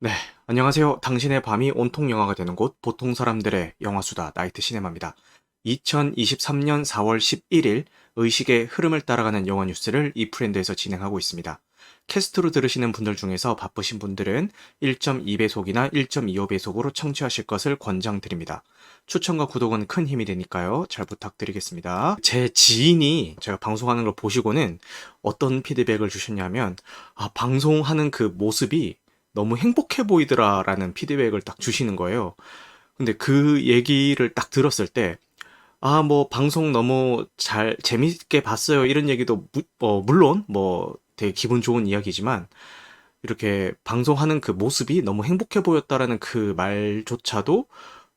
네, 안녕하세요. 당신의 밤이 온통 영화가 되는 곳, 보통 사람들의 영화수다, 나이트 시네마입니다. 2023년 4월 11일, 의식의 흐름을 따라가는 영화 뉴스를 이프렌드에서 진행하고 있습니다. 캐스트로 들으시는 분들 중에서 바쁘신 분들은 1.2배속이나 1.25배속으로 청취하실 것을 권장드립니다. 추천과 구독은 큰 힘이 되니까요. 잘 부탁드리겠습니다. 제 지인이 제가 방송하는 걸 보시고는 어떤 피드백을 주셨냐면, 방송하는 그 모습이 너무 행복해 보이더라라는 피드백을 딱 주시는 거예요. 근데 그 얘기를 딱 들었을 때, 뭐, 방송 너무 재밌게 봤어요. 이런 얘기도, 물론, 뭐, 되게 기분 좋은 이야기지만, 이렇게 방송하는 그 모습이 너무 행복해 보였다라는 그 말조차도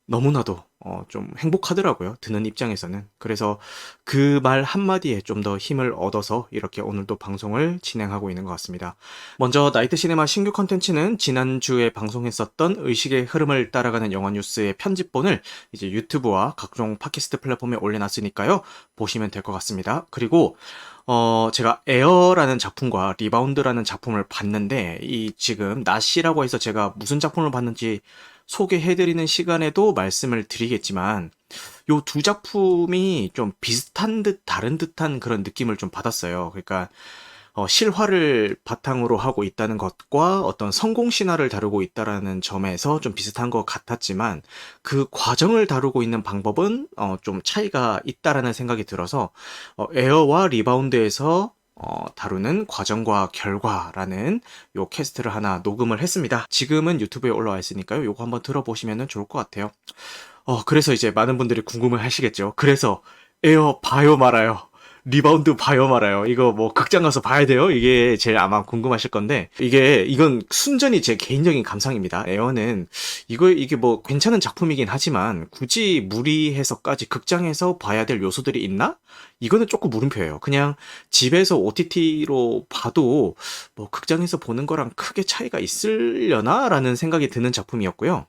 너무나도 좀 행복하더라고요. 듣는 입장에서는. 그래서 그 말 한마디에 좀 더 힘을 얻어서 이렇게 오늘도 방송을 진행하고 있는 것 같습니다. 먼저 나이트 시네마 신규 컨텐츠는 지난주에 방송했었던 의식의 흐름을 따라가는 영화 뉴스의 편집본을 이제 유튜브와 각종 팟캐스트 플랫폼에 올려놨으니까요. 보시면 될 것 같습니다. 그리고 제가 에어라는 작품과 리바운드라는 작품을 봤는데, 이 지금 나시라고 해서 제가 무슨 작품을 봤는지 소개해드리는 시간에도 말씀을 드리겠지만, 요 두 작품이 좀 비슷한 듯 다른 듯한 그런 느낌을 좀 받았어요. 그러니까 실화를 바탕으로 하고 있다는 것과 어떤 성공 신화를 다루고 있다라는 점에서 좀 비슷한 것 같았지만, 그 과정을 다루고 있는 방법은 좀 차이가 있다라는 생각이 들어서 에어와 리바운드에서 다루는 과정과 결과라는 요 캐스트를 하나 녹음을 했습니다. 지금은 유튜브에 올라와 있으니까요. 요거 한번 들어보시면 좋을 것 같아요. 그래서 이제 많은 분들이 궁금해 하시겠죠. 그래서 에어 봐요 말아요. 리바운드 봐요 말아요. 이거 뭐 극장 가서 봐야 돼요? 이게 제일 아마 궁금하실 건데, 이건 순전히 제 개인적인 감상입니다. 에어는 이게 뭐 괜찮은 작품이긴 하지만 굳이 무리해서까지 극장에서 봐야 될 요소들이 있나? 이거는 조금 물음표예요. 그냥 집에서 OTT로 봐도 뭐 극장에서 보는 거랑 크게 차이가 있으려나? 라는 생각이 드는 작품이었고요.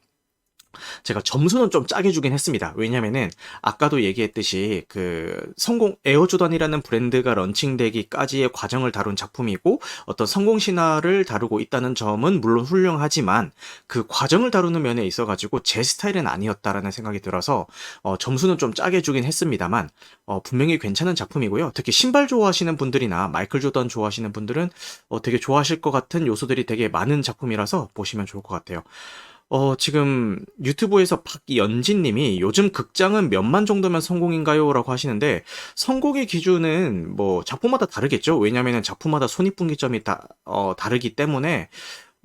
제가 점수는 좀 짜게 주긴 했습니다. 왜냐면은 아까도 얘기했듯이 그 성공 에어조단이라는 브랜드가 런칭되기까지의 과정을 다룬 작품이고, 어떤 성공 신화를 다루고 있다는 점은 물론 훌륭하지만 그 과정을 다루는 면에 있어 가지고 제 스타일은 아니었다라는 생각이 들어서 점수는 좀 짜게 주긴 했습니다만, 분명히 괜찮은 작품이고요. 특히 신발 좋아하시는 분들이나 마이클 조던 좋아하시는 분들은 되게 좋아하실 것 같은 요소들이 되게 많은 작품이라서 보시면 좋을 것 같아요. 지금 유튜브에서 박연진 님이 요즘 극장은 몇만 정도면 성공인가요? 라고 하시는데, 성공의 기준은 뭐 작품마다 다르겠죠? 왜냐면은 작품마다 손익분기점이 다르기 때문에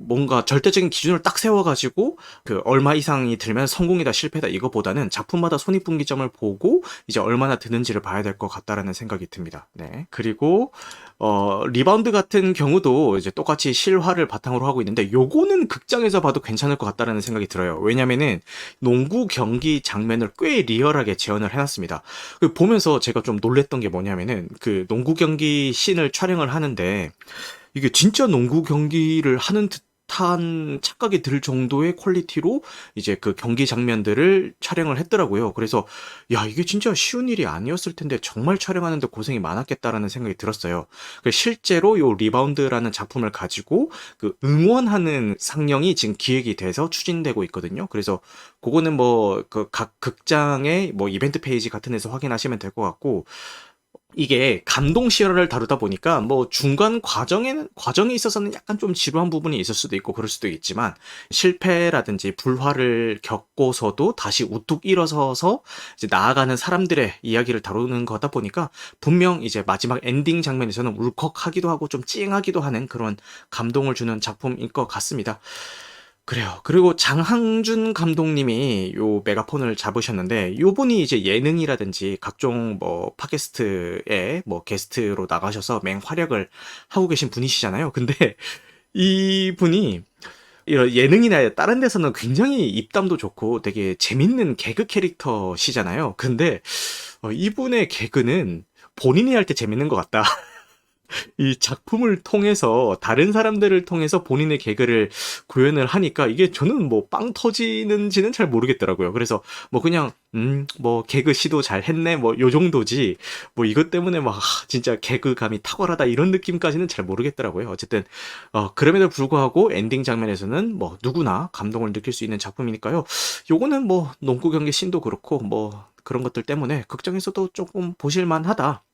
뭔가 절대적인 기준을 딱 세워가지고 그 얼마 이상이 들면 성공이다 실패다 이거보다는 작품마다 손익분기점을 보고 이제 얼마나 드는지를 봐야 될 것 같다라는 생각이 듭니다. 네. 그리고 리바운드 같은 경우도 이제 똑같이 실화를 바탕으로 하고 있는데, 요거는 극장에서 봐도 괜찮을 것 같다라는 생각이 들어요. 왜냐면은 농구 경기 장면을 꽤 리얼하게 재현을 해놨습니다. 보면서 제가 좀 놀랬던 게 뭐냐면은, 그 농구 경기 씬을 촬영을 하는데 이게 진짜 농구 경기를 하는 듯한 착각이 들 정도의 퀄리티로 이제 그 경기 장면들을 촬영을 했더라고요. 그래서 야, 이게 진짜 쉬운 일이 아니었을 텐데 정말 촬영하는데 고생이 많았겠다라는 생각이 들었어요. 실제로 요 리바운드라는 작품을 가지고 그 응원하는 상영이 지금 기획이 돼서 추진되고 있거든요. 그래서 그거는 뭐 그 각 극장의 뭐 이벤트 페이지 같은 데서 확인하시면 될 것 같고, 이게 감동 실화를 다루다 보니까 뭐 중간 과정에 있어서는 약간 좀 지루한 부분이 있을 수도 있고 그럴 수도 있지만, 실패라든지 불화를 겪고서도 다시 우뚝 일어서서 이제 나아가는 사람들의 이야기를 다루는 거다 보니까, 분명 이제 마지막 엔딩 장면에서는 울컥하기도 하고 좀 찡하기도 하는 그런 감동을 주는 작품일 것 같습니다. 그래요. 그리고 장항준 감독님이 요 메가폰을 잡으셨는데, 요분이 이제 예능이라든지 각종 뭐 팟캐스트에 뭐 게스트로 나가셔서 맹활약을 하고 계신 분이시잖아요. 근데 이분이 이런 예능이나 다른 데서는 굉장히 입담도 좋고 되게 재밌는 개그 캐릭터시잖아요. 근데 이분의 개그는 본인이 할 때 재밌는 것 같다. 이 작품을 통해서 다른 사람들을 통해서 본인의 개그를 구현을 하니까 이게 저는 뭐 빵 터지는지는 잘 모르겠더라고요. 그래서 뭐 그냥 뭐 개그 시도 잘 했네 뭐 요 정도지 뭐 이것 때문에 막 진짜 개그감이 탁월하다 이런 느낌까지는 잘 모르겠더라고요. 어쨌든 그럼에도 불구하고 엔딩 장면에서는 뭐 누구나 감동을 느낄 수 있는 작품이니까요. 요거는 뭐 농구 경기 씬도 그렇고 뭐 그런 것들 때문에 극장에서도 조금 보실만하다.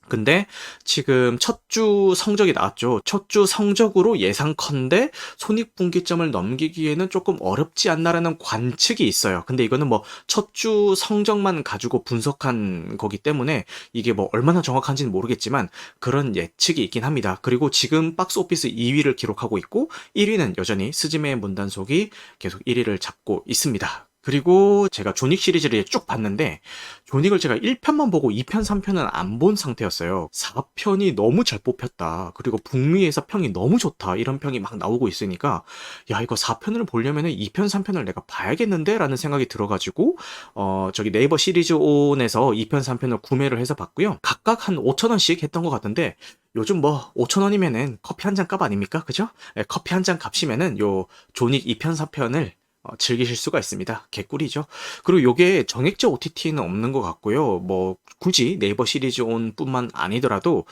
근데 지금 첫 주 성적이 나왔죠. 첫 주 성적으로 예상컨대 손익분기점을 넘기기에는 조금 어렵지 않나라는 관측이 있어요. 근데 이거는 뭐 첫 주 성적만 가지고 분석한 거기 때문에 이게 뭐 얼마나 정확한지는 모르겠지만 그런 예측이 있긴 합니다. 그리고 지금 박스오피스 2위를 기록하고 있고 1위는 여전히 스즈메의 문단속이 계속 1위를 잡고 있습니다. 그리고 제가 존윅 시리즈를 쭉 봤는데 존윅을 제가 1편만 보고 2편, 3편은 안 본 상태였어요. 4편이 너무 잘 뽑혔다. 그리고 북미에서 평이 너무 좋다. 이런 평이 막 나오고 있으니까 야 이거 4편을 보려면은 2편, 3편을 내가 봐야겠는데? 라는 생각이 들어가지고 저기 네이버 시리즈 온에서 2편, 3편을 구매를 해서 봤고요. 각각 한 5,000원씩 했던 것 같은데 요즘 뭐 5,000원이면은 커피 한 잔 값 아닙니까? 그죠? 예, 커피 한 잔 값이면은 요 존윅 2편, 4편을 즐기실 수가 있습니다. 개꿀이죠. 그리고 요게 정액제 OTT는 없는 것 같고요. 뭐 굳이 네이버 시리즈 온 뿐만 아니더라도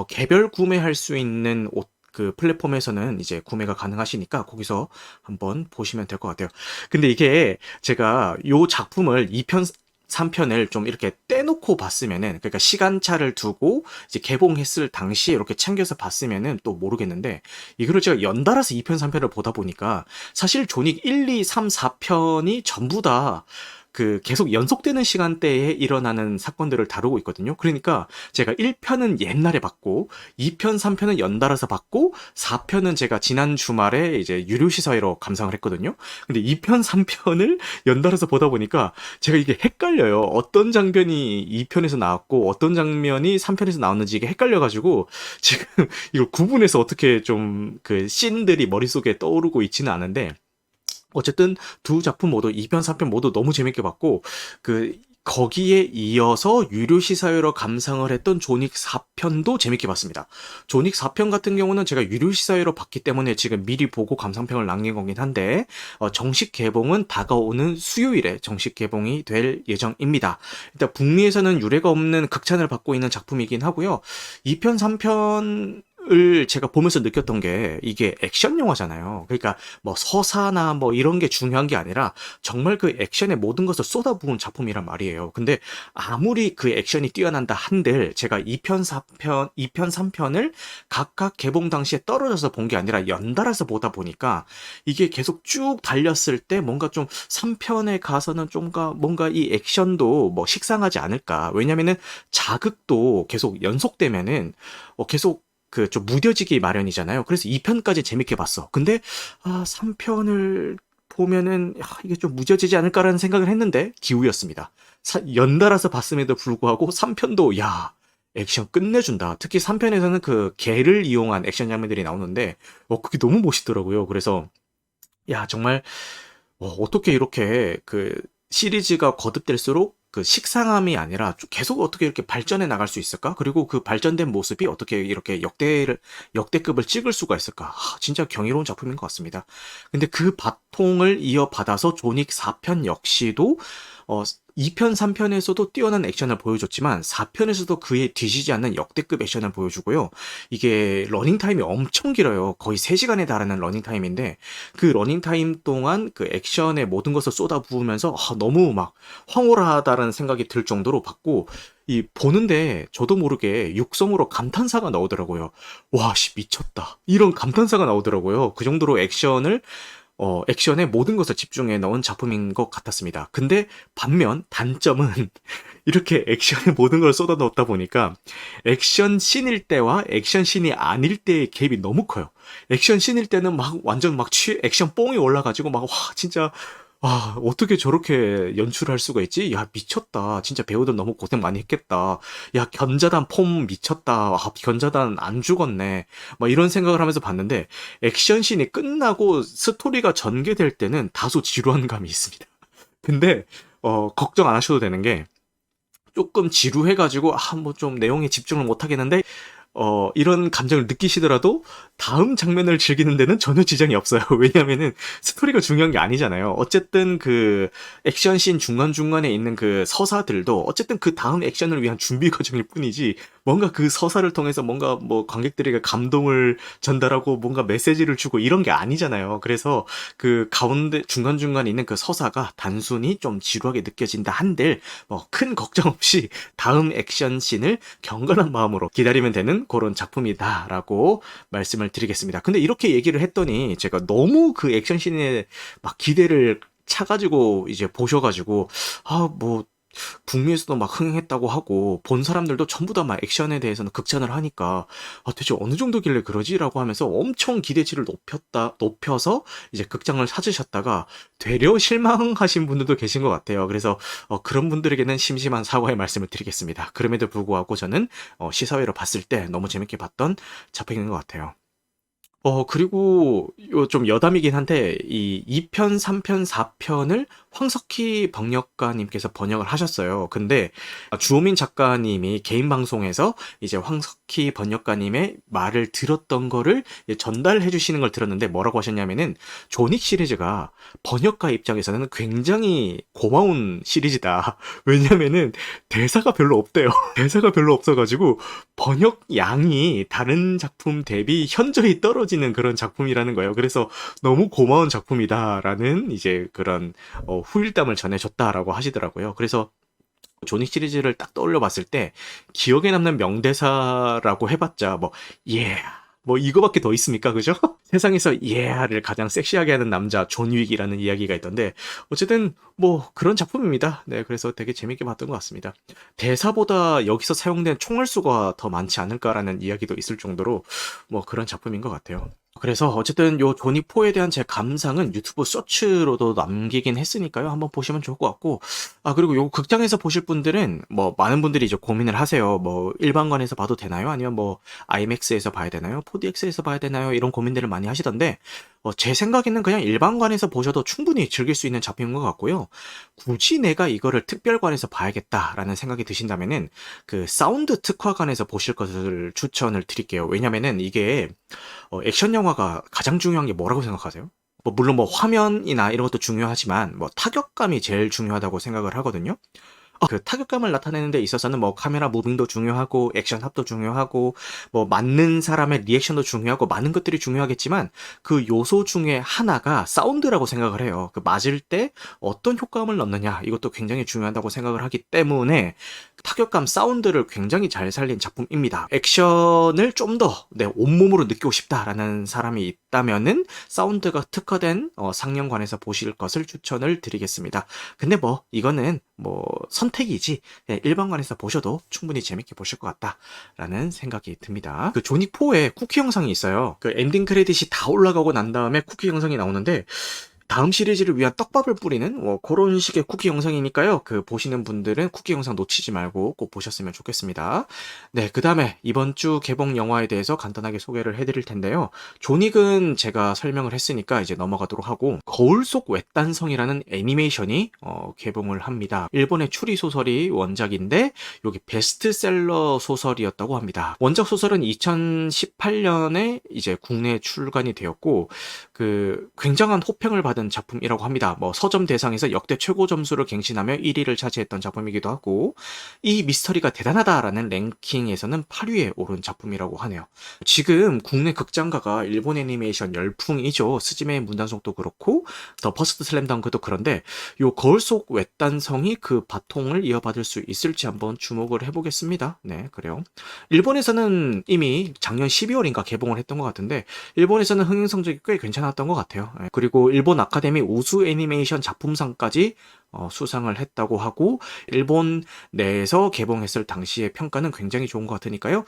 개별 구매할 수 있는 그 플랫폼에서는 이제 구매가 가능하시니까 거기서 한번 보시면 될 것 같아요. 근데 이게 제가 요 작품을 2편, 3편을 좀 이렇게 떼놓고 봤으면은, 그러니까 시간차를 두고 이제 개봉했을 당시에 이렇게 챙겨서 봤으면은 또 모르겠는데, 이거를 제가 연달아서 2편, 3편을 보다 보니까 사실 존윅 1, 2, 3, 4편이 전부 다 그 계속 연속되는 시간대에 일어나는 사건들을 다루고 있거든요. 그러니까 제가 1편은 옛날에 봤고 2편, 3편은 연달아서 봤고 4편은 제가 지난 주말에 이제 유료 시사회로 감상을 했거든요. 근데 2편, 3편을 연달아서 보다 보니까 제가 이게 헷갈려요. 어떤 장면이 2편에서 나왔고 어떤 장면이 3편에서 나왔는지 이게 헷갈려가지고 지금 이걸 구분해서 어떻게 좀 그 씬들이 머릿속에 떠오르고 있지는 않은데 어쨌든 두 작품 모두 2편, 3편 모두 너무 재밌게 봤고 그 거기에 이어서 유료 시사회로 감상을 했던 존윅 4편도 재밌게 봤습니다. 존윅 4편 같은 경우는 제가 유료 시사회로 봤기 때문에 지금 미리 보고 감상평을 남긴 거긴 한데 정식 개봉은 다가오는 수요일에 정식 개봉이 될 예정입니다. 일단 북미에서는 유례가 없는 극찬을 받고 있는 작품이긴 하고요. 2편, 3편 을 제가 보면서 느꼈던 게 이게 액션 영화잖아요. 그러니까 뭐 서사나 뭐 이런 게 중요한 게 아니라 정말 그 액션의 모든 것을 쏟아부은 작품이란 말이에요. 근데 아무리 그 액션이 뛰어난다 한들 제가 2편, 4편, 2편, 3편을 각각 개봉 당시에 떨어져서 본 게 아니라 연달아서 보다 보니까 이게 계속 쭉 달렸을 때 뭔가 좀 3편에 가서는 좀 뭔가 이 액션도 뭐 식상하지 않을까. 왜냐면은 자극도 계속 연속되면은 계속 그 좀 무뎌지기 마련이잖아요. 그래서 2편까지 재밌게 봤어. 근데 3편을 보면은 이게 좀 무뎌지지 않을까라는 생각을 했는데 기우였습니다. 연달아서 봤음에도 불구하고 3편도 야 액션 끝내준다. 특히 3편에서는 그 개를 이용한 액션 장면들이 나오는데 그게 너무 멋있더라고요. 그래서 야 정말 어떻게 이렇게 그 시리즈가 거듭될수록 그 식상함이 아니라 계속 어떻게 이렇게 발전해 나갈 수 있을까? 그리고 그 발전된 모습이 어떻게 이렇게 역대급을 찍을 수가 있을까? 진짜 경이로운 작품인 것 같습니다. 근데 그 바통을 이어받아서 존윅 4편 역시도 2편, 3편에서도 뛰어난 액션을 보여줬지만 4편에서도 그에 뒤지지 않는 역대급 액션을 보여주고요. 이게 러닝타임이 엄청 길어요. 거의 3시간에 달하는 러닝타임인데 그 러닝타임 동안 그 액션의 모든 것을 쏟아부으면서 너무 막 황홀하다라는 생각이 들 정도로 봤고 이 보는데 저도 모르게 육성으로 감탄사가 나오더라고요. 와, 씨, 미쳤다. 이런 감탄사가 나오더라고요. 그 정도로 액션에 모든 것을 집중해 넣은 작품인 것 같았습니다. 근데 반면 단점은 이렇게 액션에 모든 걸 쏟아 넣었다 보니까 액션 씬일 때와 액션 씬이 아닐 때의 갭이 너무 커요. 액션 씬일 때는 막 완전 막 액션 뽕이 올라가지고 막 와 진짜 어떻게 저렇게 연출할 수가 있지? 야, 미쳤다. 진짜 배우들 너무 고생 많이 했겠다. 야, 견자단 폼 미쳤다. 견자단 안 죽었네. 막 이런 생각을 하면서 봤는데, 액션씬이 끝나고 스토리가 전개될 때는 다소 지루한 감이 있습니다. 근데, 걱정 안 하셔도 되는 게, 조금 지루해가지고, 뭐 좀 내용에 집중을 못 하겠는데, 이런 감정을 느끼시더라도 다음 장면을 즐기는 데는 전혀 지장이 없어요. 왜냐하면은 스토리가 중요한 게 아니잖아요. 어쨌든 그 액션씬 중간중간에 있는 그 서사들도 어쨌든 그 다음 액션을 위한 준비 과정일 뿐이지, 뭔가 그 서사를 통해서 뭔가 뭐 관객들에게 감동을 전달하고 뭔가 메시지를 주고 이런 게 아니잖아요. 그래서 그 가운데 중간중간에 있는 그 서사가 단순히 좀 지루하게 느껴진다 한들 뭐 큰 걱정 없이 다음 액션씬을 경건한 마음으로 기다리면 되는 그런 작품이다라고 말씀을 드리겠습니다. 근데 이렇게 얘기를 했더니 제가 너무 그 액션씬에 막 기대를 차가지고 이제 보셔가지고, 뭐 북미에서도 막 흥행했다고 하고 본 사람들도 전부 다 막 액션에 대해서는 극찬을 하니까, 대체 어느 정도길래 그러지라고 하면서 엄청 기대치를 높여서 이제 극장을 찾으셨다가 되려 실망하신 분들도 계신 것 같아요. 그래서 그런 분들에게는 심심한 사과의 말씀을 드리겠습니다. 그럼에도 불구하고 저는 시사회로 봤을 때 너무 재밌게 봤던 작품인 것 같아요. 그리고 요 좀 여담이긴 한데 이 2편, 3편, 4편을 황석희 번역가님께서 번역을 하셨어요. 근데 주호민 작가님이 개인 방송에서 이제 황석희 번역가님의 말을 들었던 거를 이제 전달해 주시는 걸 들었는데, 뭐라고 하셨냐면은 존윅 시리즈가 번역가 입장에서는 굉장히 고마운 시리즈다. 왜냐면은 대사가 별로 없대요. 대사가 별로 없어가지고 번역 양이 다른 작품 대비 현저히 떨어지는 그런 작품이라는 거예요. 그래서 너무 고마운 작품이다라는 이제 그런 후일담을 전해줬다라고 하시더라고요. 그래서 조닉 시리즈를 딱 떠올려 봤을 때 기억에 남는 명대사라고 해봤자 뭐 예. 뭐 이거밖에 더 있습니까? 그죠? 세상에서 예를 가장 섹시하게 하는 남자 존 윅이라는 이야기가 있던데, 어쨌든 뭐 그런 작품입니다. 네, 그래서 되게 재밌게 봤던 것 같습니다. 대사보다 여기서 사용된 총알 수가 더 많지 않을까라는 이야기도 있을 정도로 뭐 그런 작품인 것 같아요. 그래서 어쨌든 요 조니 포에 대한 제 감상은 유튜브 쇼츠로도 남기긴 했으니까요. 한번 보시면 좋을 것 같고, 그리고 요 극장에서 보실 분들은 뭐 많은 분들이 이제 고민을 하세요. 뭐 일반관에서 봐도 되나요? 아니면 뭐 IMAX에서 봐야 되나요? 4DX에서 봐야 되나요? 이런 고민들을 많이 하시던데, 제 생각에는 그냥 일반관에서 보셔도 충분히 즐길 수 있는 작품인 것 같고요. 굳이 내가 이거를 특별관에서 봐야겠다라는 생각이 드신다면은 그 사운드 특화관에서 보실 것을 추천을 드릴게요. 왜냐면은 이게 액션 영화가 가장 중요한 게 뭐라고 생각하세요? 뭐 물론 뭐 화면이나 이런 것도 중요하지만 뭐 타격감이 제일 중요하다고 생각을 하거든요. 그 타격감을 나타내는 데 있어서는 뭐 카메라 무빙도 중요하고 액션 합도 중요하고 뭐 맞는 사람의 리액션도 중요하고 많은 것들이 중요하겠지만, 그 요소 중에 하나가 사운드라고 생각을 해요. 그 맞을 때 어떤 효과음을 넣느냐, 이것도 굉장히 중요하다고 생각을 하기 때문에 타격감 사운드를 굉장히 잘 살린 작품입니다. 액션을 좀 더 온몸으로 느끼고 싶다라는 사람이 있다면은 사운드가 특화된 상영관에서 보실 것을 추천을 드리겠습니다. 근데 뭐 이거는 뭐 선택이지, 일반관에서 보셔도 충분히 재밌게 보실 것 같다라는 생각이 듭니다. 그 조닉 4에 쿠키 영상이 있어요. 그 엔딩 크레딧이 다 올라가고 난 다음에 쿠키 영상이 나오는데, 다음 시리즈를 위한 떡밥을 뿌리는 그런 식의 쿠키 영상이니까요. 그 보시는 분들은 쿠키 영상 놓치지 말고 꼭 보셨으면 좋겠습니다. 네, 그 다음에 이번 주 개봉 영화에 대해서 간단하게 소개를 해드릴 텐데요. 존윅은 제가 설명을 했으니까 이제 넘어가도록 하고, 거울 속 외딴성이라는 애니메이션이 개봉을 합니다. 일본의 추리 소설이 원작인데 여기 베스트셀러 소설이었다고 합니다. 원작 소설은 2018년에 이제 국내에 출간이 되었고, 그 굉장한 호평을 받은 작품이라고 합니다. 뭐 서점 대상에서 역대 최고 점수를 갱신하며 1위를 차지했던 작품이기도 하고, 이 미스터리가 대단하다라는 랭킹에서는 8위에 오른 작품이라고 하네요. 지금 국내 극장가가 일본 애니메이션 열풍이죠. 스즈메의 문단속도 그렇고 더 퍼스트 슬램덩크도 그런데, 요 거울 속 외딴성이 그 바통을 이어받을 수 있을지 한번 주목을 해보겠습니다. 네, 그래요. 일본에서는 이미 작년 12월인가 개봉을 했던 것 같은데, 일본에서는 흥행 성적이 꽤 괜찮았던 것 같아요. 그리고 일본 아카데미 우수 애니메이션 작품상까지 수상을 했다고 하고, 일본 내에서 개봉했을 당시의 평가는 굉장히 좋은 것 같으니까요.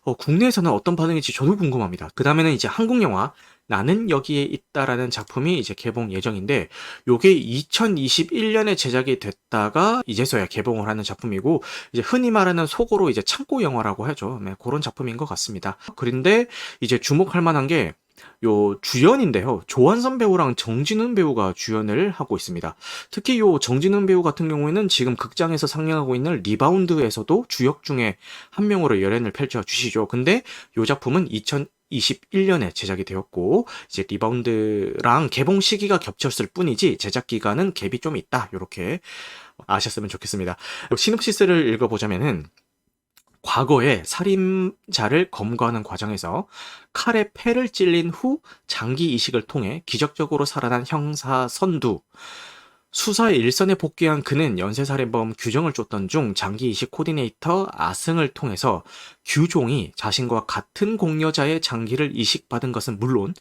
국내에서는 어떤 반응일지 저도 궁금합니다. 그 다음에는 이제 한국 영화 나는 여기에 있다라는 작품이 이제 개봉 예정인데, 요게 2021년에 제작이 됐다가 이제서야 개봉을 하는 작품이고, 이제 흔히 말하는 속어로 이제 창고 영화라고 하죠. 네, 그런 작품인 것 같습니다. 그런데 이제 주목할 만한 게, 요 주연인데요. 조한선 배우랑 정진훈 배우가 주연을 하고 있습니다. 특히 요 정진훈 배우 같은 경우에는 지금 극장에서 상영하고 있는 리바운드에서도 주역 중에 한 명으로 열연을 펼쳐 주시죠. 근데 요 작품은 2021년에 제작이 되었고 이제 리바운드랑 개봉 시기가 겹쳤을 뿐이지 제작 기간은 갭이 좀 있다. 요렇게 아셨으면 좋겠습니다. 시놉시스를 읽어보자면은 과거에 살인자를 검거하는 과정에서 칼에 패를 찔린 후 장기 이식을 통해 기적적으로 살아난 형사 선두. 수사의 일선에 복귀한 그는 연쇄살인범 규정을 쫓던 중 장기 이식 코디네이터 아승을 통해서 규종이 자신과 같은 공여자의 장기를 이식받은 것은 물론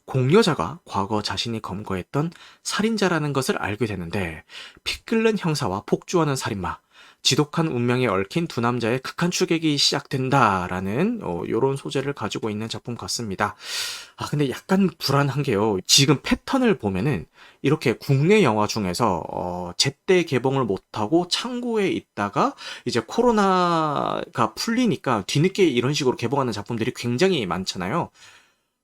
공여자가 과거 자신이 검거했던 살인자라는 것을 알게 되는데 피 끓는 형사와 폭주하는 살인마, 지독한 운명에 얽힌 두 남자의 극한 추격이 시작된다라는 요런 소재를 가지고 있는 작품 같습니다. 근데 약간 불안한 게요. 지금 패턴을 보면은 이렇게 국내 영화 중에서 제때 개봉을 못하고 창고에 있다가 이제 코로나가 풀리니까 뒤늦게 이런 식으로 개봉하는 작품들이 굉장히 많잖아요.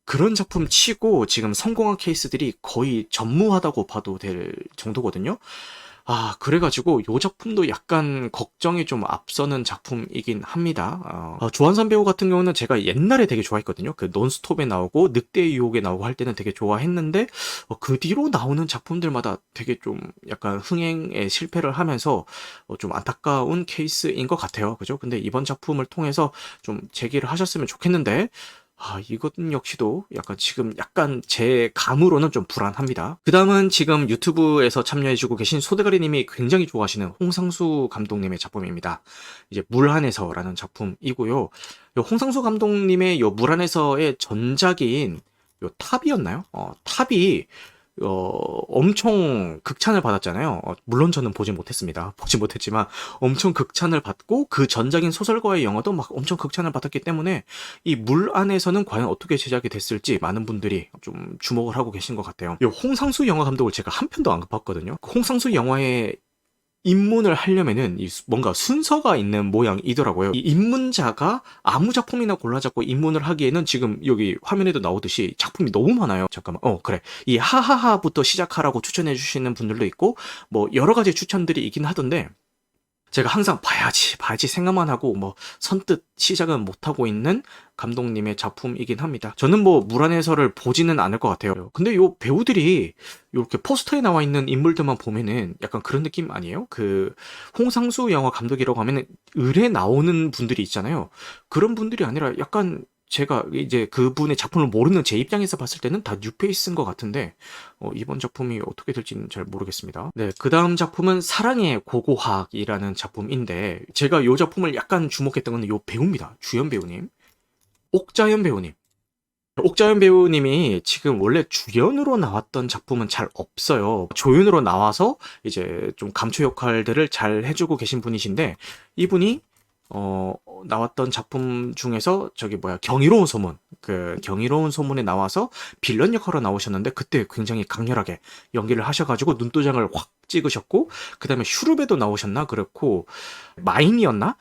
그런 작품 치고 지금 성공한 케이스들이 거의 전무하다고 봐도 될 정도거든요. 그래가지고 요 작품도 약간 걱정이 좀 앞서는 작품이긴 합니다. 조한선 배우 같은 경우는 제가 옛날에 되게 좋아했거든요. 그 논스톱에 나오고 늑대의 유혹에 나오고 할 때는 되게 좋아했는데 그 뒤로 나오는 작품들마다 되게 좀 약간 흥행에 실패를 하면서 좀 안타까운 케이스인 것 같아요. 그죠? 근데 이번 작품을 통해서 좀 재기를 하셨으면 좋겠는데 이것 역시도 약간 제 감으로는 좀 불안합니다. 그 다음은 지금 유튜브에서 참여해주고 계신 소대가리님이 굉장히 좋아하시는 홍상수 감독님의 작품입니다. 이제 물 안에서라는 작품이고요. 요 홍상수 감독님의 요 물 안에서의 전작인 요 탑이었나요? 탑이 엄청 극찬을 받았잖아요. 물론 저는 보지 못했습니다. 보지 못했지만 엄청 극찬을 받고 그 전작인 소설가의 영화도 막 엄청 극찬을 받았기 때문에 이 물 안에서는 과연 어떻게 제작이 됐을지 많은 분들이 좀 주목을 하고 계신 것 같아요. 이 홍상수 영화 감독을 제가 한 편도 안 봤거든요. 그 홍상수 영화의 입문을 하려면은 뭔가 순서가 있는 모양이더라고요. 이 입문자가 아무 작품이나 골라잡고 입문을 하기에는 지금 여기 화면에도 나오듯이 작품이 너무 많아요. 잠깐만. 그래. 이 하하하부터 시작하라고 추천해 주시는 분들도 있고 뭐 여러 가지 추천들이 있긴 하던데 제가 항상 봐야지 생각만 하고 뭐 선뜻 시작은 못하고 있는 감독님의 작품이긴 합니다. 저는 뭐 물안에서를 보지는 않을 것 같아요. 근데 요 배우들이 이렇게 포스터에 나와 있는 인물들만 보면은 약간 그런 느낌 아니에요? 그 홍상수 영화 감독이라고 하면은 을에 나오는 분들이 있잖아요. 그런 분들이 아니라 약간 제가 이제 그분의 작품을 모르는 제 입장에서 봤을 때는 다 뉴페이스인 것 같은데 이번 작품이 어떻게 될지는 잘 모르겠습니다. 네, 그 다음 작품은 사랑의 고고학이라는 작품인데 제가 이 작품을 약간 주목했던 건 이 배우입니다. 주연 배우님. 옥자연 배우님. 옥자연 배우님이 지금 원래 주연으로 나왔던 작품은 잘 없어요. 조연으로 나와서 이제 좀 감초 역할들을 잘 해주고 계신 분이신데 이분이 나왔던 작품 중에서 경이로운 소문, 그 경이로운 소문에 나와서 빌런 역할로 나오셨는데 그때 굉장히 강렬하게 연기를 하셔가지고 눈도장을 확 찍으셨고 그 다음에 슈룹에도 나오셨나 그렇고 마인이었나?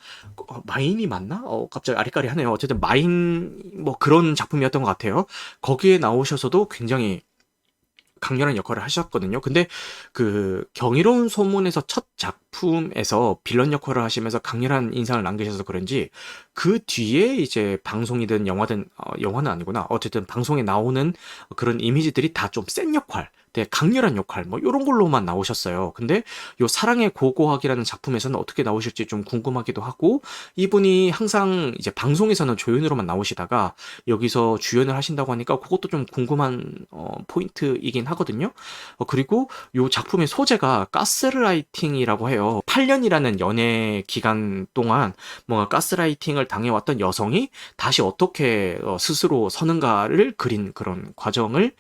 마인이 맞나? 갑자기 아리까리하네요. 어쨌든 마인 뭐 그런 작품이었던 것 같아요. 거기에 나오셔서도 굉장히 강렬한 역할을 하셨거든요. 근데 그 경이로운 소문에서 첫 작품에서 빌런 역할을 하시면서 강렬한 인상을 남기셔서 그런지 그 뒤에 이제 방송이든 영화든 영화는 아니구나. 어쨌든 방송에 나오는 그런 이미지들이 다 좀 센 역할, 되게 강렬한 역할 뭐 이런 걸로만 나오셨어요. 근데 요 사랑의 고고학이라는 작품에서는 어떻게 나오실지 좀 궁금하기도 하고 이분이 항상 이제 방송에서는 조연으로만 나오시다가 여기서 주연을 하신다고 하니까 그것도 좀 궁금한 포인트이긴 하거든요. 그리고 요 작품의 소재가 가스라이팅이라고 해요. 8년이라는 연애 기간 동안 뭔가 가스라이팅을 당해왔던 여성이 다시 어떻게 스스로 서는가를 그린 그런 과정을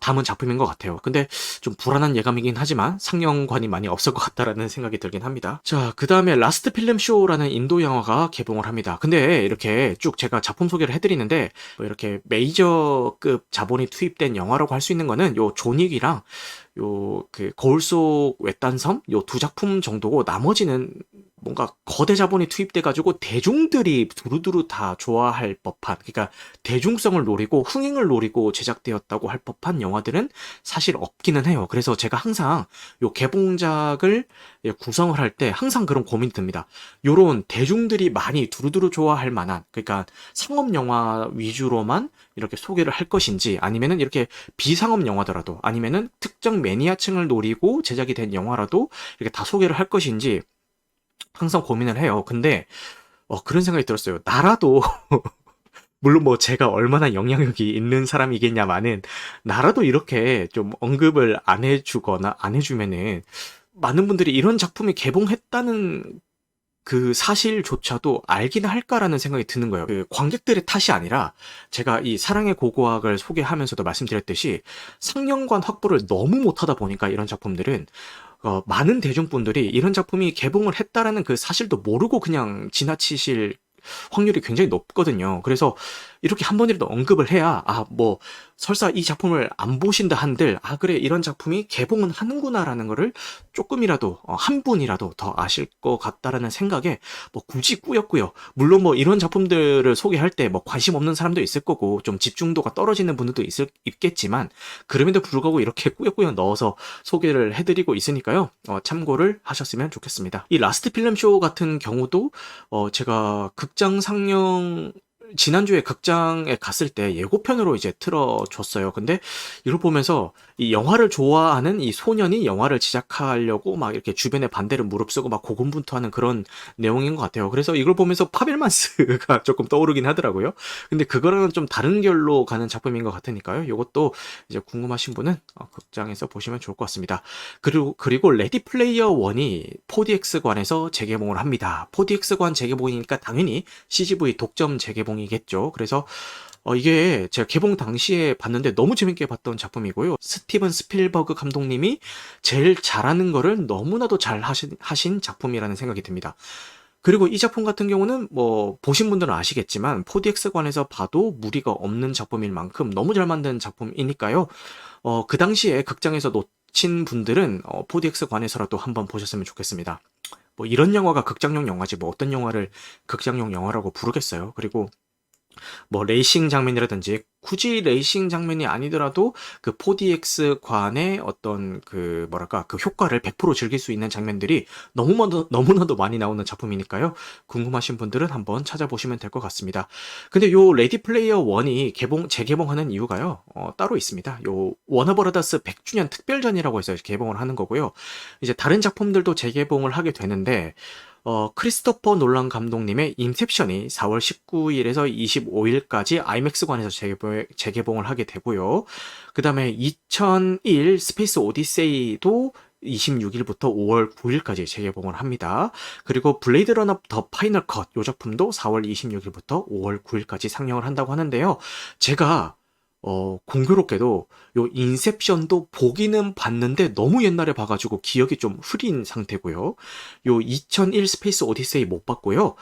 담은 작품인 것 같아요. 근데 좀 불안한 예감이긴 하지만 상영관이 많이 없을 것 같다라는 생각이 들긴 합니다. 자, 그 다음에 라스트 필름 쇼라는 인도 영화가 개봉을 합니다. 근데 이렇게 쭉 제가 작품 소개를 해드리는데 뭐 이렇게 메이저급 자본이 투입된 영화라고 할 수 있는 거는 요 존윅이랑 요 그 거울 속 외딴섬 요 두 작품 정도고 나머지는 뭔가 거대 자본이 투입돼 가지고 대중들이 두루두루 다 좋아할 법한, 그러니까 대중성을 노리고 흥행을 노리고 제작되었다고 할 법한 영화들은 사실 없기는 해요. 그래서 제가 항상 요 개봉작을 구성을 할 때 항상 그런 고민이 듭니다. 요런 대중들이 많이 두루두루 좋아할 만한, 그러니까 상업 영화 위주로만 이렇게 소개를 할 것인지, 아니면은 이렇게 비상업 영화더라도, 아니면은 특정 매니아층을 노리고 제작이 된 영화라도 이렇게 다 소개를 할 것인지 항상 고민을 해요. 근데 그런 생각이 들었어요. 나라도 물론 뭐 제가 얼마나 영향력이 있는 사람이겠냐마는, 나라도 이렇게 좀 언급을 안 해주거나 안 해주면은 많은 분들이 이런 작품이 개봉했다는 그 사실조차도 알긴 할까라는 생각이 드는 거예요. 그 관객들의 탓이 아니라, 제가 이 사랑의 고고학을 소개하면서도 말씀드렸듯이 상영관 확보를 너무 못하다 보니까 이런 작품들은 많은 대중분들이 이런 작품이 개봉을 했다라는 그 사실도 모르고 그냥 지나치실 확률이 굉장히 높거든요. 그래서 이렇게 한 번이라도 언급을 해야, 뭐 설사 이 작품을 안 보신다 한들, 그래, 이런 작품이 개봉은 하는구나라는 거를 조금이라도, 한 분이라도 더 아실 것 같다라는 생각에 뭐 굳이 꾸역꾸역, 물론 뭐 이런 작품들을 소개할 때 뭐 관심 없는 사람도 있을 거고 좀 집중도가 떨어지는 분들도 있겠지만, 그럼에도 불구하고 이렇게 꾸역꾸역 넣어서 소개를 해드리고 있으니까요. 참고를 하셨으면 좋겠습니다. 이 라스트 필름쇼 같은 경우도 제가 극장 상영, 지난주에 극장에 갔을 때 예고편으로 이제 틀어줬어요. 근데 이걸 보면서 이 영화를 좋아하는 이 소년이 영화를 제작하려고 막 이렇게 주변에 반대를 무릅쓰고 막 고군분투하는 그런 내용인 것 같아요. 그래서 이걸 보면서 파벨만스가 조금 떠오르긴 하더라고요. 근데 그거랑은 좀 다른 결로 가는 작품인 것 같으니까요. 이것도 이제 궁금하신 분은 극장에서 보시면 좋을 것 같습니다. 그리고 레디 플레이어 1이 4DX관에서 재개봉을 합니다. 4DX관 재개봉이니까 당연히 CGV 독점 재개봉이겠죠. 그래서 이게 제가 개봉 당시에 봤는데 너무 재밌게 봤던 작품이고요. 스티븐 스필버그 감독님이 제일 잘하는 거를 너무나도 잘 하신 작품이라는 생각이 듭니다. 그리고 이 작품 같은 경우는 뭐 보신 분들은 아시겠지만 4DX관에서 봐도 무리가 없는 작품일 만큼 너무 잘 만든 작품이니까요. 그 당시에 극장에서 놓친 분들은 4DX관에서라도 한번 보셨으면 좋겠습니다. 뭐 이런 영화가 극장용 영화지 뭐 어떤 영화를 극장용 영화라고 부르겠어요. 그리고 뭐 레이싱 장면이라든지, 굳이 레이싱 장면이 아니더라도 그 4DX관의 어떤 그 뭐랄까 그 효과를 100% 즐길 수 있는 장면들이 너무나도 많이 나오는 작품이니까요. 궁금하신 분들은 한번 찾아보시면 될 것 같습니다. 근데 요 레디 플레이어 1이 재개봉하는 이유가요. 따로 있습니다. 요 워너브라더스 100주년 특별전이라고 해서 개봉을 하는 거고요. 이제 다른 작품들도 재개봉을 하게 되는데, 크리스토퍼 놀란 감독님의 인셉션이 4월 19일에서 25일까지 아이맥스관에서 재개봉을 하게 되고요. 그 다음에 2001 스페이스 오디세이도 26일부터 5월 9일까지 재개봉을 합니다. 그리고 블레이드 러너 더 파이널 컷, 요 작품도 4월 26일부터 5월 9일까지 상영을 한다고 하는데요. 제가 공교롭게도 요 인셉션도 보기는 봤는데 너무 옛날에 봐가지고 기억이 좀 흐린 상태고요. 요 2001 스페이스 오디세이 못 봤고요.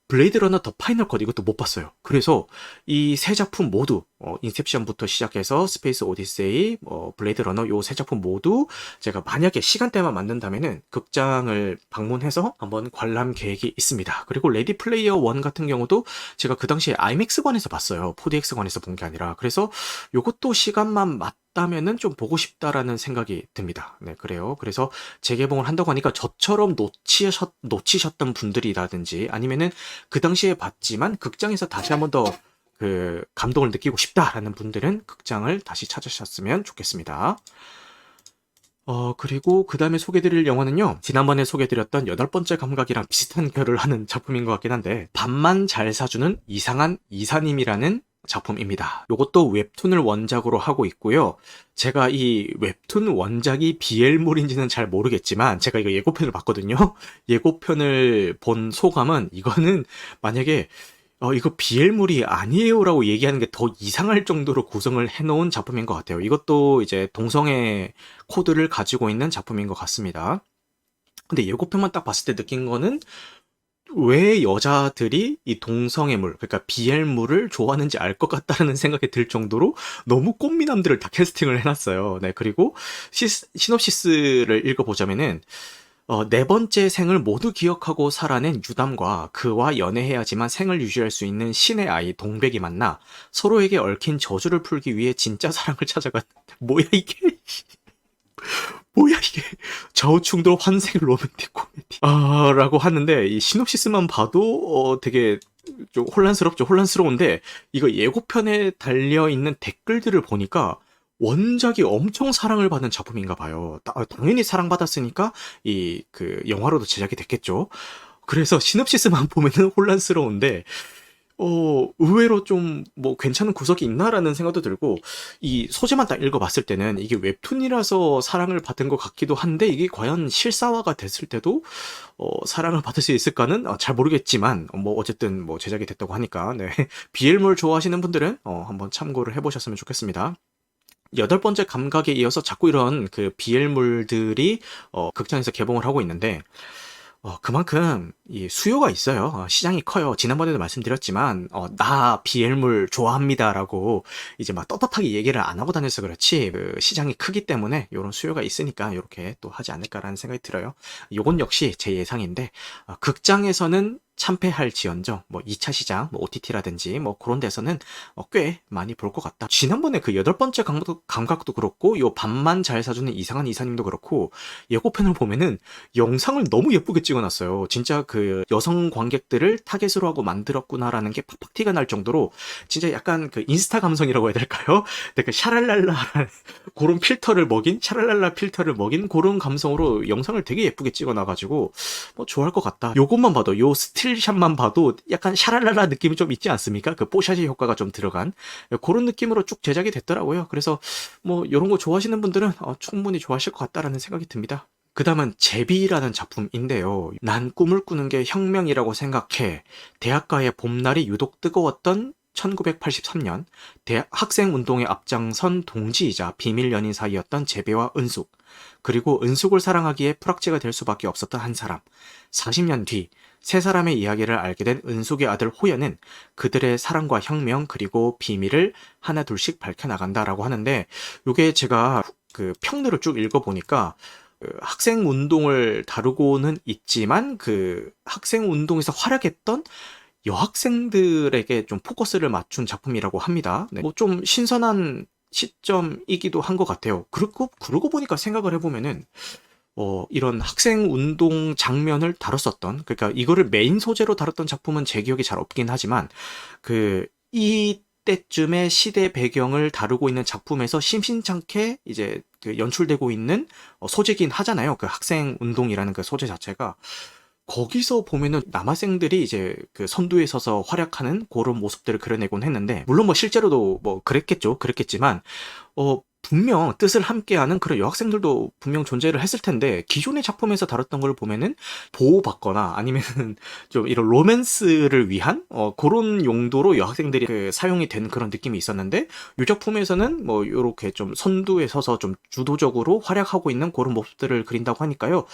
블레이드 러너 더 파이널 컷 이것도 못 봤어요. 그래서 이 세 작품 모두, 인셉션부터 시작해서 스페이스 오디세이, 블레이드 러너 요 세 작품 모두 제가 만약에 시간대만 맞는다면은 극장을 방문해서 한번 관람 계획이 있습니다. 그리고 레디 플레이어 1 같은 경우도 제가 그 당시에 아이맥스관에서 봤어요. 4DX관에서 본 게 아니라. 그래서 요것도 시간만 맞다면은 좀 보고 싶다라는 생각이 듭니다. 네, 그래요. 그래서 재개봉을 한다고 하니까 저처럼 놓치셨던 분들이라든지, 아니면은 그 당시에 봤지만 극장에서 다시 한번 더 그 감동을 느끼고 싶다라는 분들은 극장을 다시 찾으셨으면 좋겠습니다. 그리고 그 다음에 소개드릴 영화는요, 지난번에 소개드렸던 8번째 감각이랑 비슷한 결을 하는 작품인 것 같긴 한데, 밥만 잘 사주는 이상한 이사님이라는 작품입니다. 이것도 웹툰을 원작으로 하고 있고요. 제가 이 웹툰 원작이 BL물인지는 잘 모르겠지만, 제가 이거 예고편을 봤거든요. 예고편을 본 소감은, 이거는 만약에 이거 BL물이 아니에요라고 얘기하는 게 더 이상할 정도로 구성을 해놓은 작품인 것 같아요. 이것도 이제 동성애 코드를 가지고 있는 작품인 것 같습니다. 근데 예고편만 딱 봤을 때 느낀 거는, 왜 여자들이 이 동성애물, 그러니까 BL물을 좋아하는지 알 것 같다는 생각이 들 정도로 너무 꽃미남들을 다 캐스팅을 해놨어요. 네, 그리고 시놉시스를 읽어보자면은, 네 번째 생을 모두 기억하고 살아낸 유담과 그와 연애해야지만 생을 유지할 수 있는 신의 아이 동백이 만나 서로에게 얽힌 저주를 풀기 위해 진짜 사랑을 찾아간 뭐야 이게? 뭐야 이게? 저우충돌 환생 로맨틱 코미디. 라고 하는데 이 시놉시스만 봐도 되게 좀 혼란스럽죠. 혼란스러운데 이거 예고편에 달려 있는 댓글들을 보니까 원작이 엄청 사랑을 받은 작품인가 봐요. 당연히 사랑받았으니까 이 그 영화로도 제작이 됐겠죠. 그래서 시놉시스만 보면은 혼란스러운데 의외로 좀 뭐 괜찮은 구석이 있나라는 생각도 들고, 이 소재만 딱 읽어봤을 때는 이게 웹툰이라서 사랑을 받은 것 같기도 한데, 이게 과연 실사화가 됐을 때도 사랑을 받을 수 있을까는 잘 모르겠지만, 뭐 어쨌든 뭐 제작이 됐다고 하니까, 네. BL물 좋아하시는 분들은 한번 참고를 해보셨으면 좋겠습니다. 여덟 번째 감각에 이어서 자꾸 이런 그 BL물들이 극장에서 개봉을 하고 있는데, 그만큼 이 수요가 있어요. 시장이 커요. 지난번에도 말씀드렸지만 나 BL물 좋아합니다라고 이제 막 떳떳하게 얘기를 안 하고 다녀서 그렇지, 그 시장이 크기 때문에 이런 수요가 있으니까 이렇게 또 하지 않을까라는 생각이 들어요. 요건 역시 제 예상인데, 극장에서는 참패할지언정 뭐 2차 시장, 뭐 OTT라든지 뭐 그런 데서는 꽤 많이 볼 것 같다. 지난번에 그 여덟 번째 감각도 그렇고, 요 밥만 잘 사주는 이상한 이사님도 그렇고, 예고편을 보면은 영상을 너무 예쁘게 찍어놨어요. 진짜 그 여성 관객들을 타겟으로 하고 만들었구나라는 게 팍팍 티가 날 정도로, 진짜 약간 그 인스타 감성이라고 해야 될까요? 그 샤랄랄라 그런 필터를 먹인, 샤랄랄라 필터를 먹인 그런 감성으로 영상을 되게 예쁘게 찍어놔가지고 뭐 좋아할 것 같다. 요것만 봐도, 요 스틸샷만 봐도 약간 샤랄랄라 느낌이 좀 있지 않습니까? 그 뽀샤시 효과가 좀 들어간 그런 느낌으로 쭉 제작이 됐더라고요. 그래서 뭐 이런 거 좋아하시는 분들은 충분히 좋아하실 것 같다라는 생각이 듭니다. 그 다음은 제비라는 작품인데요. 난 꿈을 꾸는 게 혁명이라고 생각해. 대학가의 봄날이 유독 뜨거웠던 1983년, 학생 운동에 앞장선 동지이자 비밀 연인 사이였던 제비와 은숙, 그리고 은숙을 사랑하기에 프락지가 될 수밖에 없었던 한 사람. 40년 뒤, 세 사람의 이야기를 알게 된 은숙의 아들 호연은 그들의 사랑과 혁명 그리고 비밀을 하나 둘씩 밝혀나간다라고 하는데, 요게 제가 그 평들을 쭉 읽어보니까 학생 운동을 다루고는 있지만 그 학생 운동에서 활약했던 여학생들에게 좀 포커스를 맞춘 작품이라고 합니다. 네. 뭐 좀 신선한 시점이기도 한 것 같아요. 그러고 보니까 생각을 해보면은 이런 학생 운동 장면을 다뤘었던, 그러니까 이거를 메인 소재로 다뤘던 작품은 제 기억이 잘 없긴 하지만, 이때쯤의 시대 배경을 다루고 있는 작품에서 심심찮게 이제 그 연출되고 있는 소재긴 하잖아요. 그 학생 운동이라는 그 소재 자체가. 거기서 보면은 남학생들이 이제 그 선두에 서서 활약하는 그런 모습들을 그려내곤 했는데, 물론 뭐 실제로도 뭐 그랬겠지만, 분명 뜻을 함께하는 그런 여학생들도 분명 존재를 했을 텐데, 기존의 작품에서 다뤘던 걸 보면은 보호받거나 아니면은 좀 이런 로맨스를 위한 그런 용도로 여학생들이 그 사용이 된 그런 느낌이 있었는데, 이 작품에서는 뭐 요렇게 좀 선두에 서서 좀 주도적으로 활약하고 있는 그런 모습들을 그린다고 하니까요.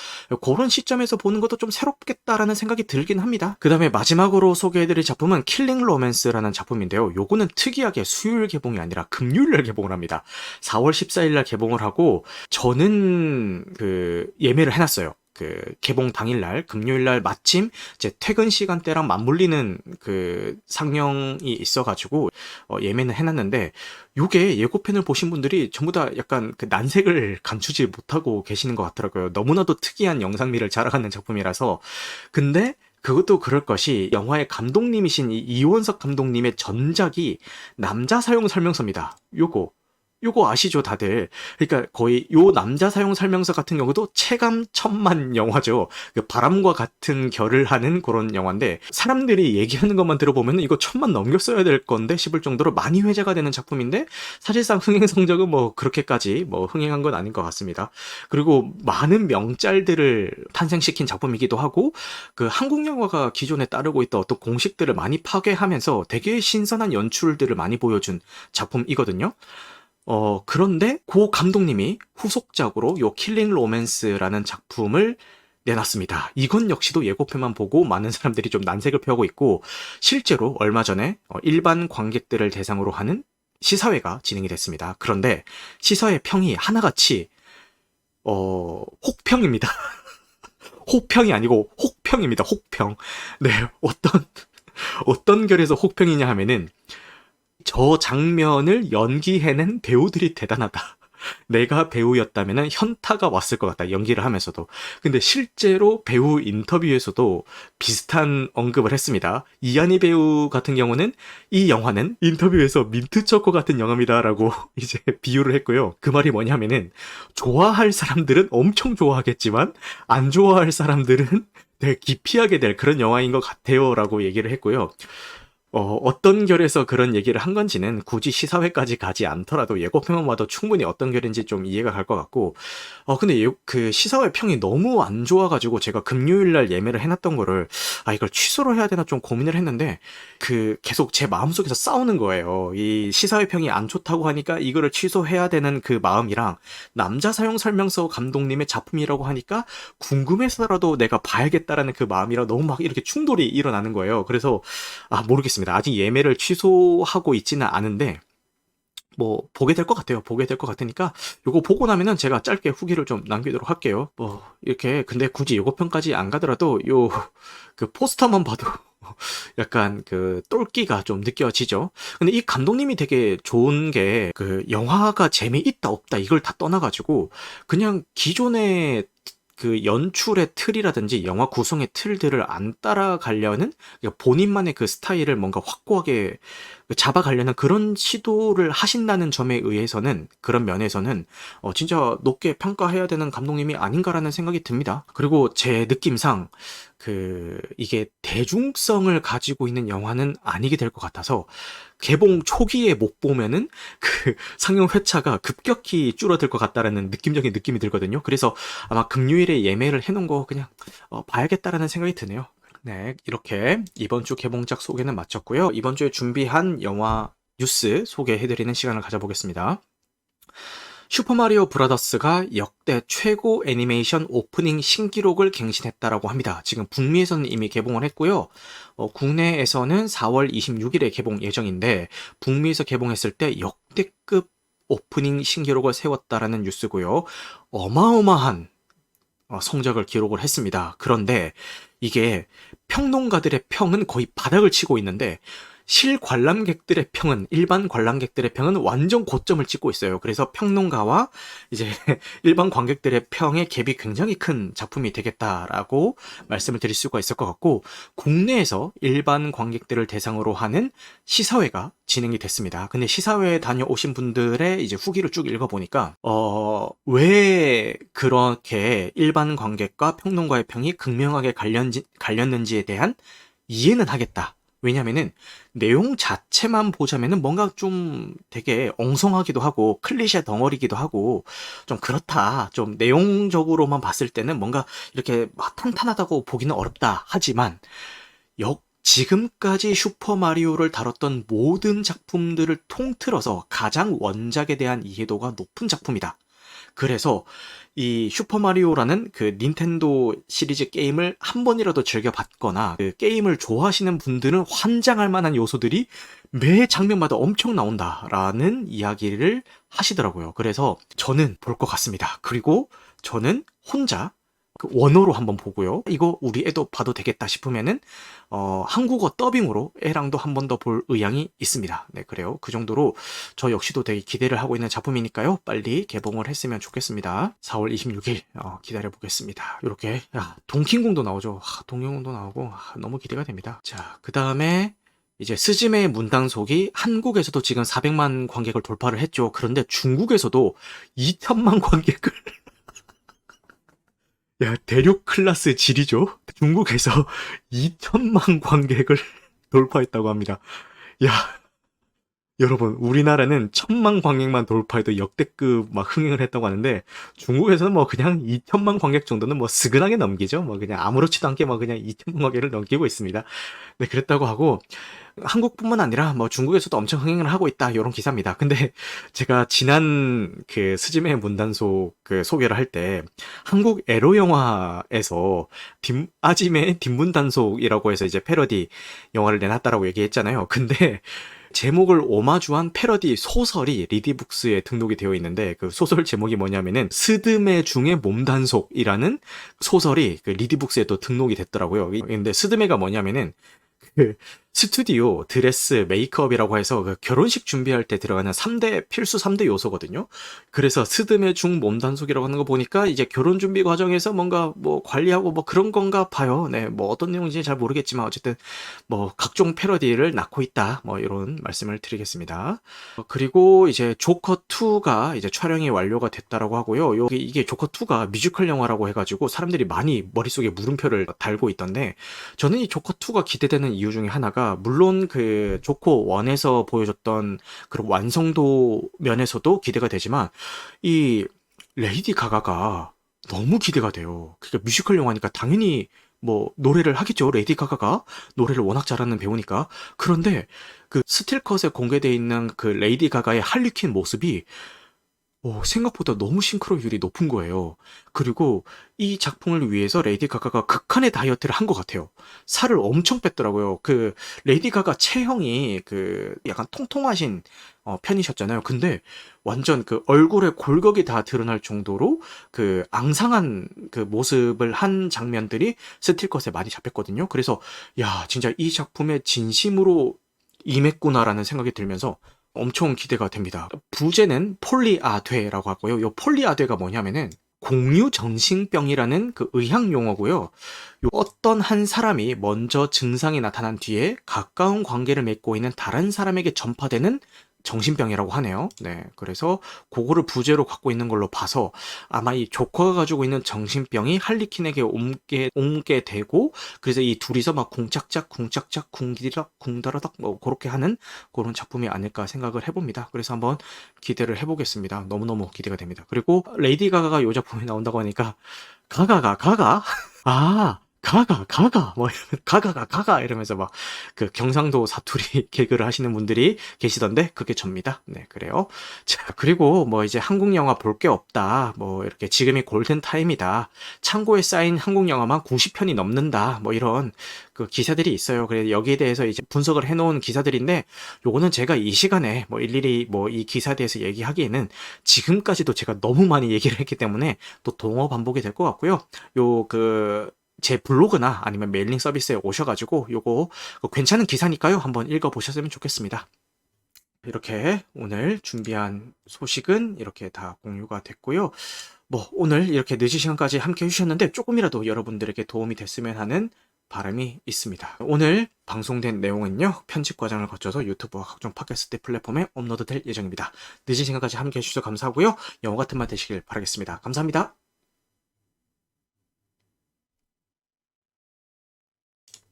그런 시점에서 보는 것도 좀 새롭겠다라는 생각이 들긴 합니다. 그 다음에 마지막으로 소개해드릴 작품은 킬링 로맨스라는 작품인데요. 요거는 특이하게 수요일 개봉이 아니라 금요일날 개봉을 합니다. 4월 14일 날 개봉을 하고, 저는 그 예매를 해놨어요. 그 개봉 당일날 금요일날 마침 제 퇴근 시간대랑 맞물리는 그 상영이 있어가지고 예매는 해놨는데, 요게 예고편을 보신 분들이 전부 다 약간 그 난색을 감추지 못하고 계시는 것 같더라고요. 너무나도 특이한 영상미를 자랑하는 작품이라서. 근데 그것도 그럴 것이, 영화의 감독님이신 이 이원석 감독님의 전작이 남자 사용 설명서입니다. 요거 아시죠, 다들? 그러니까 거의 요 남자 사용 설명서 같은 경우도 체감 천만 영화죠. 그 바람과 같은 결을 하는 그런 영화인데, 사람들이 얘기하는 것만 들어보면 이거 천만 넘겼어야 될 건데 싶을 정도로 많이 회자가 되는 작품인데, 사실상 흥행 성적은 뭐 그렇게까지 뭐 흥행한 건 아닌 것 같습니다. 그리고 많은 명짤들을 탄생시킨 작품이기도 하고, 그 한국 영화가 기존에 따르고 있던 어떤 공식들을 많이 파괴하면서 되게 신선한 연출들을 많이 보여준 작품이거든요. 그런데 고 감독님이 후속작으로 요 킬링 로맨스라는 작품을 내놨습니다. 이건 역시도 예고편만 보고 많은 사람들이 좀 난색을 표하고 있고, 실제로 얼마 전에 일반 관객들을 대상으로 하는 시사회가 진행이 됐습니다. 그런데 시사회 평이 하나같이 혹평입니다. 호평이 아니고 혹평입니다. 혹평. 네, 어떤 결에서 혹평이냐 하면은 저 장면을 연기해낸 배우들이 대단하다. 내가 배우였다면 현타가 왔을 것 같다. 연기를 하면서도. 근데 실제로 배우 인터뷰에서도 비슷한 언급을 했습니다. 이한희 배우 같은 경우는 이 영화는 인터뷰에서 민트초코 같은 영화입니다라고 이제 비유를 했고요. 그 말이 뭐냐면은 좋아할 사람들은 엄청 좋아하겠지만 안 좋아할 사람들은 되게 기피하게 될 그런 영화인 것 같아요라고 얘기를 했고요. 어떤 결에서 그런 얘기를 한 건지는 굳이 시사회까지 가지 않더라도 예고편만 봐도 충분히 어떤 결인지 좀 이해가 갈 것 같고, 근데 그 시사회 평이 너무 안 좋아가지고 제가 금요일 날 예매를 해놨던 거를, 이걸 취소를 해야 되나 좀 고민을 했는데, 계속 제 마음속에서 싸우는 거예요. 이 시사회 평이 안 좋다고 하니까 이거를 취소해야 되는 그 마음이랑, 남자 사용 설명서 감독님의 작품이라고 하니까 궁금해서라도 내가 봐야겠다라는 그 마음이랑 너무 막 이렇게 충돌이 일어나는 거예요. 그래서, 모르겠습니다. 아직 예매를 취소하고 있지는 않은데, 뭐, 보게 될 것 같아요. 보게 될 것 같으니까, 요거 보고 나면은 제가 짧게 후기를 좀 남기도록 할게요. 이렇게, 근데 굳이 요거편까지 안 가더라도, 그 포스터만 봐도, 약간 똘끼가 좀 느껴지죠. 근데 이 감독님이 되게 좋은 게, 영화가 재미있다, 없다, 이걸 다 떠나가지고, 그냥 기존의 그 연출의 틀이라든지 영화 구성의 틀들을 안 따라가려는, 그러니까 본인만의 그 스타일을 뭔가 확고하게 잡아가려는 그런 시도를 하신다는 점에 의해서는, 그런 면에서는 진짜 높게 평가해야 되는 감독님이 아닌가라는 생각이 듭니다. 그리고 제 느낌상 이게 대중성을 가지고 있는 영화는 아니게 될 것 같아서, 개봉 초기에 못 보면은 상영 회차가 급격히 줄어들 것 같다라는 느낌적인 느낌이 들거든요. 그래서 아마 금요일에 예매를 해놓은 거 그냥 봐야겠다라는 생각이 드네요. 네, 이렇게 이번 주 개봉작 소개는 마쳤고요. 이번 주에 준비한 영화 뉴스 소개해드리는 시간을 가져보겠습니다. 슈퍼마리오 브라더스가 역대 최고 애니메이션 오프닝 신기록을 갱신했다라고 합니다. 지금 북미에서는 이미 개봉을 했고요. 국내에서는 4월 26일에 개봉 예정인데, 북미에서 개봉했을 때 역대급 오프닝 신기록을 세웠다라는 뉴스고요. 어마어마한 성적을 기록을 했습니다. 그런데 이게 평론가들의 평은 거의 바닥을 치고 있는데, 실관람객들의 평은, 일반 관람객들의 평은 완전 고점을 찍고 있어요. 그래서 평론가와 이제 일반 관객들의 평의 갭이 굉장히 큰 작품이 되겠다라고 말씀을 드릴 수가 있을 것 같고, 국내에서 일반 관객들을 대상으로 하는 시사회가 진행이 됐습니다. 근데 시사회에 다녀오신 분들의 이제 후기를 쭉 읽어보니까, 왜 그렇게 일반 관객과 평론가의 평이 극명하게 갈렸는지에 대한 이해는 하겠다. 왜냐면은 내용 자체만 보자면은 뭔가 좀 되게 엉성하기도 하고 클리셰 덩어리기도 하고 좀 그렇다. 좀 내용적으로만 봤을 때는 뭔가 이렇게 막 탄탄하다고 보기는 어렵다. 하지만 지금까지 슈퍼마리오를 다뤘던 모든 작품들을 통틀어서 가장 원작에 대한 이해도가 높은 작품이다. 그래서 이 슈퍼마리오라는 그 닌텐도 시리즈 게임을 한 번이라도 즐겨봤거나 그 게임을 좋아하시는 분들은 환장할 만한 요소들이 매 장면마다 엄청 나온다라는 이야기를 하시더라고요. 그래서 저는 볼 것 같습니다. 그리고 저는 혼자 원어로 한번 보고요. 이거 우리 애도 봐도 되겠다 싶으면은 한국어 더빙으로 애랑도 한 번 더 볼 의향이 있습니다. 네, 그래요. 그 정도로 저 역시도 되게 기대를 하고 있는 작품이니까요. 빨리 개봉을 했으면 좋겠습니다. 4월 26일 기다려 보겠습니다. 이렇게 동킹공도 나오죠. 동킹공도 나오고 너무 기대가 됩니다. 자, 그 다음에 이제 스즈메의 문단속이 한국에서도 지금 400만 관객을 돌파를 했죠. 그런데 중국에서도 2천만 관객을 대륙 클래스 질이죠. 중국에서 2천만 관객을 돌파했다고 합니다. 여러분, 우리나라는 1,000만 관객만 돌파해도 역대급 막 흥행을 했다고 하는데, 중국에서는 뭐 그냥 2천만 관객 정도는 뭐 스근하게 넘기죠. 뭐 그냥 아무렇지도 않게 뭐 그냥 2천만 관객을 넘기고 있습니다. 네, 그랬다고 하고, 한국뿐만 아니라 뭐 중국에서도 엄청 흥행을 하고 있다, 이런 기사입니다. 근데 제가 지난 그 스즈메 문단속 소개를 할 때, 한국 에로 영화에서 아지메 뒷문단속이라고 해서 이제 패러디 영화를 내놨다라고 얘기했잖아요. 근데 제목을 오마주한 패러디 소설이 리디북스에 등록이 되어 있는데 그 소설 제목이 뭐냐면은 스드메 중의 몸단속이라는 소설이 그 리디북스에 또 등록이 됐더라고요. 근데 스드메가 뭐냐면은 그 스튜디오, 드레스, 메이크업이라고 해서 그 결혼식 준비할 때 들어가는 3대 필수 3대 요소거든요. 그래서 스드메 중 몸단속이라고 하는 거 보니까 이제 결혼 준비 과정에서 뭔가 뭐 관리하고 뭐 그런 건가 봐요. 네, 뭐 어떤 내용인지 잘 모르겠지만 어쨌든 뭐 각종 패러디를 낳고 있다. 뭐 이런 말씀을 드리겠습니다. 그리고 이제 조커 2가 이제 촬영이 완료가 됐다라고 하고요. 이게 조커 2가 뮤지컬 영화라고 해가지고 사람들이 많이 머릿속에 물음표를 달고 있던데 저는 이 조커 2가 기대되는 이유 중에 하나가 물론 그 조커 1에서 보여줬던 그런 완성도 면에서도 기대가 되지만 이 레이디 가가가 너무 기대가 돼요. 그러니까 뮤지컬 영화니까 당연히 뭐 노래를 하겠죠. 레이디 가가가 노래를 워낙 잘하는 배우니까. 그런데 그 스틸컷에 공개되어 있는 그 레이디 가가의 할리퀸 모습이 생각보다 너무 싱크로율이 높은 거예요. 그리고 이 작품을 위해서 레이디 가가가 극한의 다이어트를 한 것 같아요. 살을 엄청 뺐더라고요. 그 레이디 가가 체형이 그 약간 통통하신 편이셨잖아요. 근데 완전 그 얼굴에 골격이 다 드러날 정도로 그 앙상한 그 모습을 한 장면들이 스틸컷에 많이 잡혔거든요. 그래서 야, 진짜 이 작품에 진심으로 임했구나라는 생각이 들면서 엄청 기대가 됩니다. 부제는 폴리아되라고 하고요. 요 폴리아되가 뭐냐면은 공유정신병이라는 그 의학 용어고요. 어떤 한 사람이 먼저 증상이 나타난 뒤에 가까운 관계를 맺고 있는 다른 사람에게 전파되는 정신병이라고 하네요. 네, 그래서 그거를 부제로 갖고 있는 걸로 봐서 아마 이 조커가 가지고 있는 정신병이 할리퀸에게 옮게 되고 그래서 이 둘이서 막 궁짝짝 궁디락 궁다라닥 뭐 그렇게 하는 그런 작품이 아닐까 생각을 해봅니다. 그래서 한번 기대를 해보겠습니다. 너무너무 기대가 됩니다. 그리고 레이디 가가가 이 작품에 나온다고 하니까 가가 뭐 이러면 가가 이러면서 막 그 경상도 사투리 개그를 하시는 분들이 계시던데 그게 접니다. 네, 그래요. 자, 그리고 뭐 이제 한국 영화 볼 게 없다. 뭐 이렇게 지금이 골든 타임이다. 창고에 쌓인 한국 영화만 90편이 넘는다. 뭐 이런 그 기사들이 있어요. 그래서 여기에 대해서 이제 분석을 해놓은 기사들인데 요거는 제가 이 시간에 뭐 일일이 뭐 이 기사에 대해서 얘기하기에는 지금까지도 제가 너무 많이 얘기를 했기 때문에 또 동어 반복이 될 것 같고요. 제 블로그나 아니면 메일링 서비스에 오셔가지고 요거 괜찮은 기사니까요. 한번 읽어보셨으면 좋겠습니다. 이렇게 오늘 준비한 소식은 이렇게 다 공유가 됐고요. 뭐 오늘 이렇게 늦은 시간까지 함께 해주셨는데 조금이라도 여러분들에게 도움이 됐으면 하는 바람이 있습니다. 오늘 방송된 내용은요. 편집 과정을 거쳐서 유튜브와 각종 팟캐스트 플랫폼에 업로드될 예정입니다. 늦은 시간까지 함께 해주셔서 감사하고요. 영어 같은 말 되시길 바라겠습니다. 감사합니다.